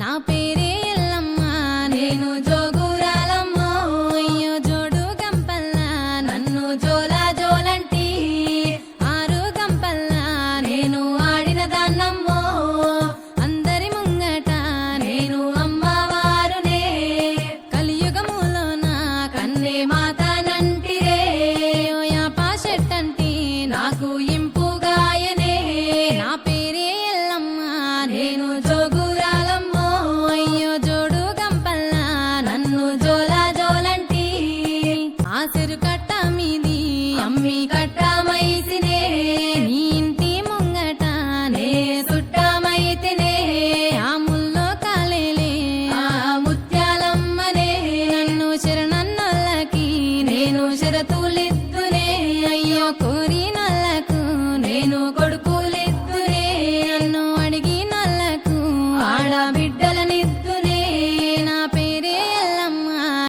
నా పేరే ఎల్లమ్మ నేను జోగురాలమ్మో అయ్యో జోడు గంపల్లా నన్ను జోలా జోలంటి ఆరు గంపల్లా నేను ఆడిన దాన్నమ్మో అందరి ముంగట నేను అమ్మవారునే కలియుగములోన కన్నే మాతనంటిరే ఓ యాప చెట్టంటి నాకు ఇంపుగాయనే నా పేరే ఎల్లమ్మ నేను జోగురాలమ్మో అయ్యో జోడు గంపల్లా నన్ను జోలా జోలంటి ఆసిరు కట్ట మీది అమ్మి కట్ట మైసినే నీ ఇంటి ముంగట నే సుట్టమైతినే ఆ ముల్లో కాలేలే ఆ ముత్యాలమ్మనే నన్ను శరణన్నోళ్ళకి నేను శరతులిద్దునే అయ్యో కోరినోళ్ళకు నేను కొడుకులిద్దునే నన్ను అడిగినోళ్ళకు ఆడబిడ్డ